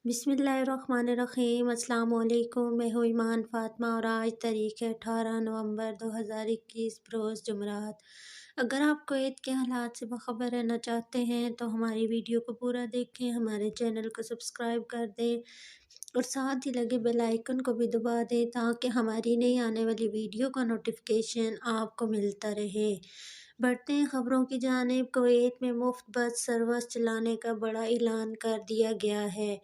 بسم اللہ الرحمن الرحیم۔ السلام علیکم، میں ہوں ایمان فاطمہ اور آج تاریخ ہے 18 نومبر 2021 بروز جمعرات۔ اگر آپ کویت کے حالات سے باخبر رہنا چاہتے ہیں تو ہماری ویڈیو کو پورا دیکھیں، ہمارے چینل کو سبسکرائب کر دیں اور ساتھ ہی لگے بیل آئیکن کو بھی دبا دیں تاکہ ہماری نئی آنے والی ویڈیو کا نوٹیفیکیشن آپ کو ملتا رہے۔ بڑھتے ہیں خبروں کی جانب۔ کویت میں مفت بس سروس چلانے کا بڑا اعلان کر دیا گیا ہے۔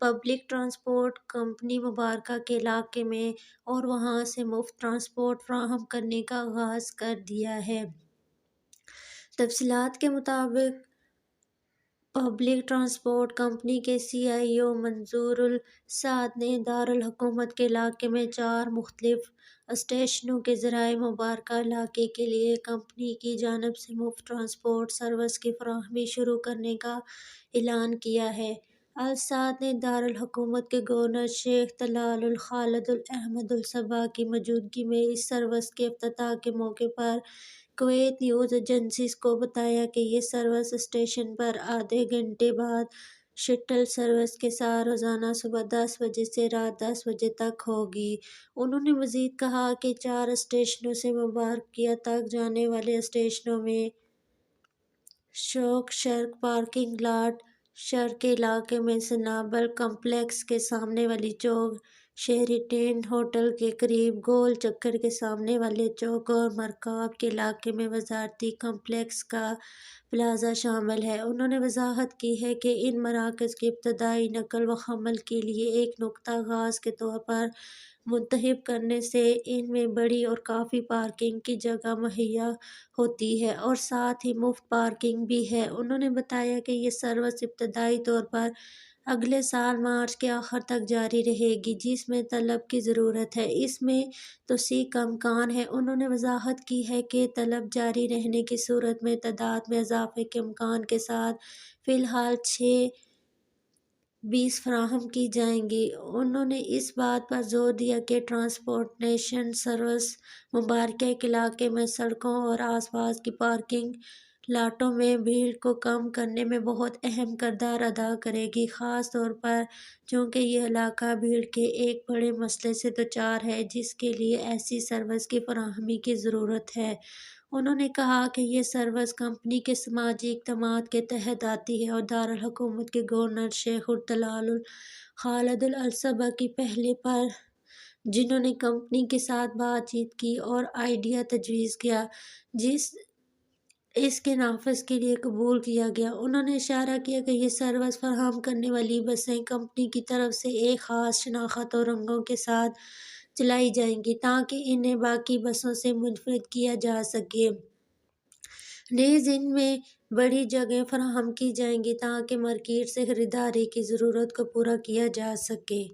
پبلک ٹرانسپورٹ کمپنی مبارکہ کے علاقے میں اور وہاں سے مفت ٹرانسپورٹ فراہم کرنے کا آغاز کر دیا ہے۔ تفصیلات کے مطابق پبلک ٹرانسپورٹ کمپنی کے CIO منظور السعد نے دارالحکومت کے علاقے میں 4 مختلف اسٹیشنوں کے ذریعے مبارکہ علاقے کے لیے کمپنی کی جانب سے مفت ٹرانسپورٹ سروس کی فراہمی شروع کرنے کا اعلان کیا ہے۔ السعد نے دارالحکومت کے گورنر شیخ طلال الخالد احمد الصباح کی موجودگی میں اس سروس کے افتتاح کے موقع پر کویت نیوز ایجنسیز کو بتایا کہ یہ سروس اسٹیشن پر آدھے گھنٹے بعد شٹل سروس کے ساتھ روزانہ صبح 10 بجے سے رات 10 بجے تک ہوگی۔ انہوں نے مزید کہا کہ 4 اسٹیشنوں سے مبارکیہ تک جانے والے اسٹیشنوں میں شوق شرق پارکنگ لاٹ، شرق علاقے میں سنابل کمپلیکس کے سامنے والی چوک، شیریٹن ہوٹل کے قریب گول چکر کے سامنے والے چوک اور مرکاب کے علاقے میں وزارتی کمپلیکس کا پلازہ شامل ہے۔ انہوں نے وضاحت کی ہے کہ ان مراکز کی ابتدائی نقل و حمل کے لیے ایک نقطہ خاص کے طور پر منتخب کرنے سے ان میں بڑی اور کافی پارکنگ کی جگہ مہیا ہوتی ہے اور ساتھ ہی مفت پارکنگ بھی ہے۔ انہوں نے بتایا کہ یہ سروس ابتدائی طور پر اگلے سال مارچ کے آخر تک جاری رہے گی، جس میں طلب کی ضرورت ہے۔ اس میں توسیع کا امکان ہے۔ انہوں نے وضاحت کی ہے کہ طلب جاری رہنے کی صورت میں تعداد میں اضافے کے امکان کے ساتھ فی الحال 6 بس فراہم کی جائیں گی۔ انہوں نے اس بات پر زور دیا کہ ٹرانسپورٹیشن سروس مبارکہ کے علاقے میں سڑکوں اور آس پاس کی پارکنگ لاٹوں میں بھیڑ کو کم کرنے میں بہت اہم کردار ادا کرے گی، خاص طور پر چونکہ یہ علاقہ بھیڑ کے ایک بڑے مسئلے سے دوچار ہے جس کے لیے ایسی سروس کی فراہمی کی ضرورت ہے۔ انہوں نے کہا کہ یہ سروس کمپنی کے سماجی اقدامات کے تحت آتی ہے اور دارالحکومت کے گورنر شیخ طلال الخالد الصباح کی پہل پر، جنہوں نے کمپنی کے ساتھ بات چیت کی اور آئیڈیا تجویز کیا، جس اس کے نافذ کے لیے قبول کیا گیا۔ انہوں نے اشارہ کیا کہ یہ سروس فراہم کرنے والی بسیں کمپنی کی طرف سے ایک خاص شناخت اور رنگوں کے ساتھ چلائی جائیں گی تاکہ انہیں باقی بسوں سے منفرد کیا جا سکے۔ نیز ان میں بڑی جگہیں فراہم کی جائیں گی تاکہ مارکیٹ سے خریداری کی ضرورت کو پورا کیا جا سکے۔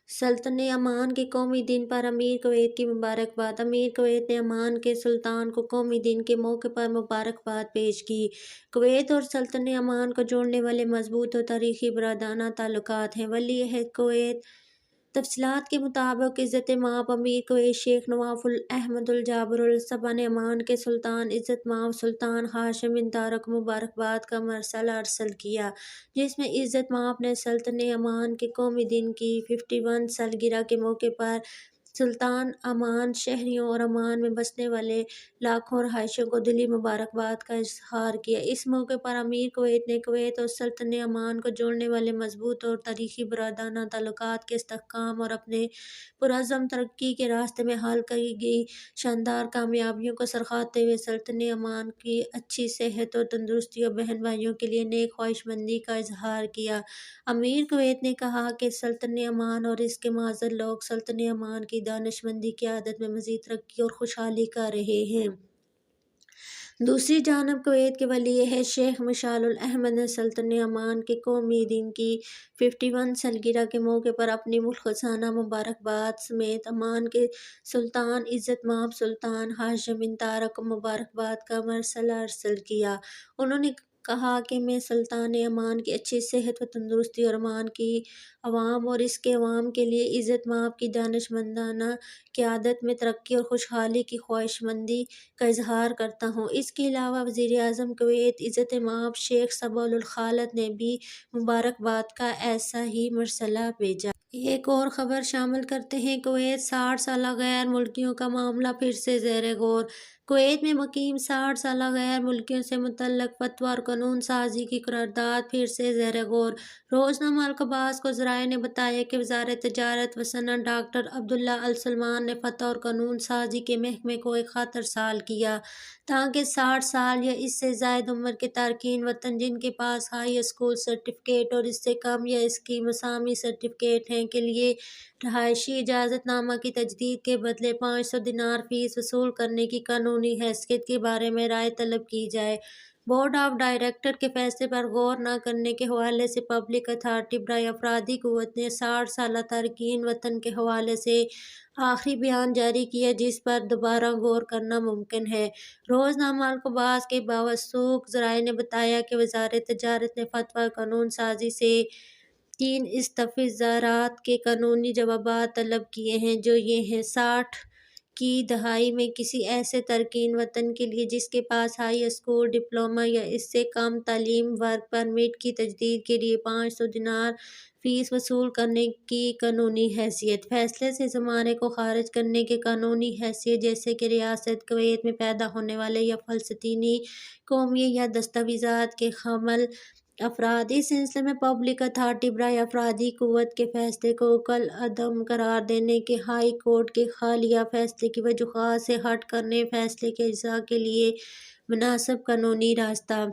سلطنت عمان کے قومی دن پر امیر کویت کی مبارکباد۔ امیر کویت نے عمان کے سلطان کو قومی دن کے موقع پر مبارکباد پیش کی۔ کویت اور سلطنت عمان کو جوڑنے والے مضبوط اور تاریخی برادرانہ تعلقات ہیں۔ ولی عہد کویت۔ تفصیلات کے مطابق عزت مآب امیر کویت شیخ نواف احمد الجابر الصباح نے عمان کے سلطان عزت مآب سلطان ہاشم بن طارق کو مبارکباد کا مرسل ارسال کیا، جس میں عزت مآب نے سلطنت عمان کے قومی دن کی 51 سالگرہ کے موقع پر سلطان عمان، شہریوں اور عمان میں بسنے والے لاکھوں رہائشیوں کو دلی مبارکباد کا اظہار کیا۔ اس موقع پر امیر کویت نے کویت اور سلطنت عمان کو جوڑنے والے مضبوط اور تاریخی برادرانہ تعلقات کے استحکام اور اپنے پرعزم ترقی کے راستے میں حاصل کی گئی شاندار کامیابیوں کو سراہتے ہوئے سلطنت عمان کی اچھی صحت اور تندرستی اور بہن بھائیوں کے لیے نیک خواہشمندی کا اظہار کیا۔ امیر کویت نے کہا کہ سلطنت عمان اور اس کے معزز لوگ سلطنت عمان کی دانشمندی کی قیادت میں مزید ترقی اور خوشحالی کر رہے ہیں۔ دوسری جانب کویت کے ولی عہد شیخ مشعل احمد نے سلطنت عمان کے قومی دن کی 51 سالگرہ کے موقع پر اپنی مخلصانہ مبارکباد سمیت عمان کے سلطان عزت مآب سلطان ہاشم بن طارق کو مبارکباد کا مرسل ارسال کیا۔ انہوں نے کہا کہ میں سلطان عمان کی اچھی صحت و تندرستی اور عمان کی عوام اور اس کے عوام کے لیے عزت مآب کی دانشمندانہ قیادت میں ترقی اور خوشحالی کی خواہشمندی کا اظہار کرتا ہوں۔ اس کے علاوہ وزیر اعظم کویت عزت مآب شیخ صباح الخالد نے بھی مبارکباد کا ایسا ہی مرسلہ بھیجا۔ ایک اور خبر شامل کرتے ہیں۔ کویت 60 سالہ غیر ملکیوں کا معاملہ پھر سے زیر غور۔ کویت میں مقیم 60 سالہ غیر ملکیوں سے متعلق فتویٰ اور قانون سازی کی قرارداد پھر سے زیر غور۔ روزنامہ الاقباس کو ذرائع نے بتایا کہ وزارت تجارت و صنعت ڈاکٹر عبداللہ السلمان نے فتویٰ اور قانون سازی کے محکمے کو ایک خط ارسال کیا تاکہ 60 سال یا اس سے زائد عمر کے تارکین وطن جن کے پاس ہائی اسکول سرٹیفکیٹ اور اس سے کم یا اس کی مساوی سرٹیفکیٹ ہیں کے لیے رہائشی اجازت نامہ کی تجدید کے بدلے 500 دینار فیس وصول کرنے کی قانونی حیثیت کے بارے میں رائے طلب کی جائے۔ بورڈ آف ڈائریکٹر کے فیصلے پر غور نہ کرنے کے حوالے سے پبلک اتھارٹی برائے افرادی قوت نے 60 سالہ تارکین وطن کے حوالے سے آخری بیان جاری کیا جس پر دوبارہ غور کرنا ممکن ہے۔ روزنامہ الاقباس کے باوثوق ذرائع نے بتایا کہ وزارت تجارت نے فتویٰ قانون سازی سے 3 استفسارات کے قانونی جوابات طلب کیے ہیں جو یہ ہیں: 60 کی دہائی میں کسی ایسے تارکین وطن کے لیے جس کے پاس ہائی اسکول ڈپلومہ یا اس سے کم تعلیم ورک پرمٹ کی تجدید کے لیے 500 دینار فیس وصول کرنے کی قانونی حیثیت، فیصلے سے زمانے کو خارج کرنے کی قانونی حیثیت جیسے کہ ریاست کویت میں پیدا ہونے والے یا فلسطینی قومیت یا دستاویزات کے حامل افراد۔ اس سلسلے میں پبلک اتھارٹی برائے افرادی قوت کے فیصلے کو کالعدم قرار دینے کے ہائی کورٹ کے حالیہ فیصلے کی وجوہات سے ہٹ کر نئے فیصلے کے اجرا کے لیے مناسب قانونی راستہ۔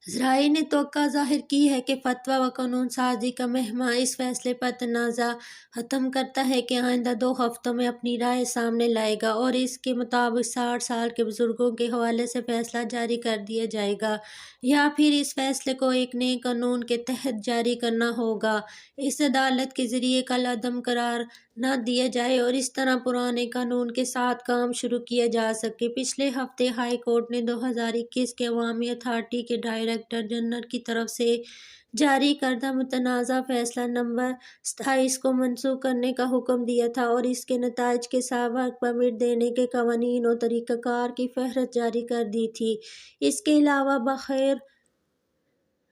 ذرائع نے توقع ظاہر کی ہے کہ فتویٰ و قانون سازی کا محکمہ اس فیصلے پر تنازع ختم کرتا ہے کہ آئندہ 2 ہفتوں میں اپنی رائے سامنے لائے گا اور اس کے مطابق 60 سال کے بزرگوں کے حوالے سے فیصلہ جاری کر دیا جائے گا یا پھر اس فیصلے کو ایک نئے قانون کے تحت جاری کرنا ہوگا۔ اس عدالت کے ذریعے کالعدم قرار نہ دیا جائے اور اس طرح پرانے قانون کے ساتھ کام شروع کیا جا سکے۔ پچھلے ہفتے ہائی کورٹ نے 2021 کے عوامی اتھارٹی کے ڈائریکٹر جنرل کی طرف سے جاری کردہ متنازع فیصلہ نمبر 27 کو منسوخ کرنے کا حکم دیا تھا اور اس کے نتائج کے ساتھ ورک پرمٹ دینے کے قوانین اور طریقہ کار کی فہرست جاری کر دی تھی۔ اس کے علاوہ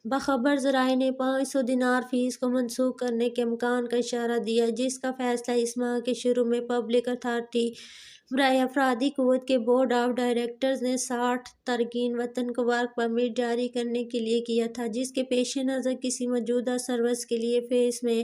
باخبر ذرائع نے 500 دینار فیس کو منسوخ کرنے کے امکان کا اشارہ دیا جس کا فیصلہ اس ماہ کے شروع میں پبلک اتھارٹی برائے افرادی قوت کے بورڈ آف ڈائریکٹرز نے 60 تارکین وطن کو ورک پرمٹ جاری کرنے کے لیے کیا تھا جس کے پیش نظر کسی موجودہ سروس کے لیے فیس میں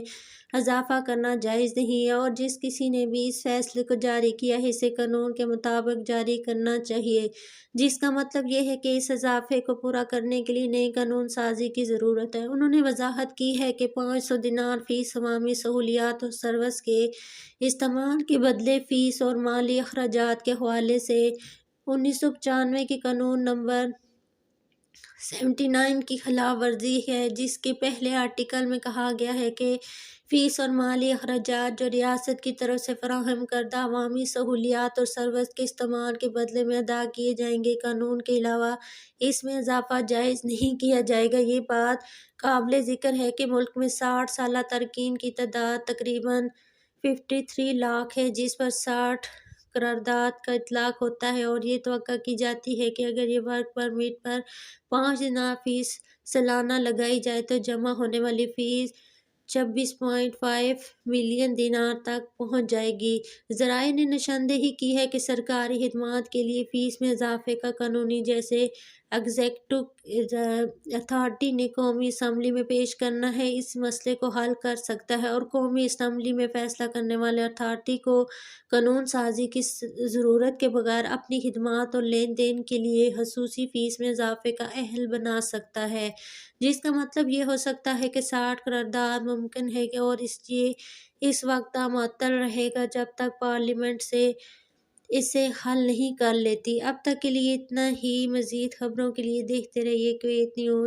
اضافہ کرنا جائز نہیں ہے اور جس کسی نے بھی اس فیصلے کو جاری کیا ہے اسے قانون کے مطابق جاری کرنا چاہیے، جس کا مطلب یہ ہے کہ اس اضافے کو پورا کرنے کے لیے نئی قانون سازی کی ضرورت ہے۔ انہوں نے وضاحت کی ہے کہ 500 دینار فیس عوامی سہولیات اور سروس کے استعمال کے بدلے فیس اور مالی اخراجات کے حوالے سے 1995 کے قانون نمبر 79 کی خلاف ورزی ہے جس کے پہلے آرٹیکل میں کہا گیا ہے کہ فیس اور مالی اخراجات جو ریاست کی طرف سے فراہم کردہ عوامی سہولیات اور سروس کے استعمال کے بدلے میں ادا کیے جائیں گے۔ قانون کے علاوہ اس میں اضافہ جائز نہیں کیا جائے گا۔ یہ بات قابل ذکر ہے کہ ملک میں 60 سالہ تارکین کی تعداد تقریباً 53 لاکھ ہے جس پر 60 قرارداد کا اطلاق ہوتا ہے اور یہ توقع کی جاتی ہے کہ اگر یہ ورک پرمٹ پر 5 دینار فیس سالانہ لگائی جائے تو جمع ہونے والی فیس 26.5 ملین دینار تک پہنچ جائے گی۔ ذرائع نے نشاندہی کی ہے کہ سرکاری خدمات کے لیے فیس میں اضافے کا قانون جسے ایگزیکٹو اتھارٹی نے قومی اسمبلی میں پیش کرنا ہے اس مسئلے کو حل کر سکتا ہے اور قومی اسمبلی میں فیصلہ کرنے والے اتھارٹی کو قانون سازی کی ضرورت کے بغیر اپنی خدمات اور لین دین کے لیے خصوصی فیس میں اضافے کا اہل بنا سکتا ہے، جس کا مطلب یہ ہو سکتا ہے کہ 60 قرارداد ممکن ہے اور یہ اس وقت تک معطل رہے گا جب تک پارلیمنٹ اسے حل نہیں کر لیتی۔ اب تک کے لیے اتنا ہی۔ مزید خبروں کے لیے دیکھتے رہیے کویت نیوز۔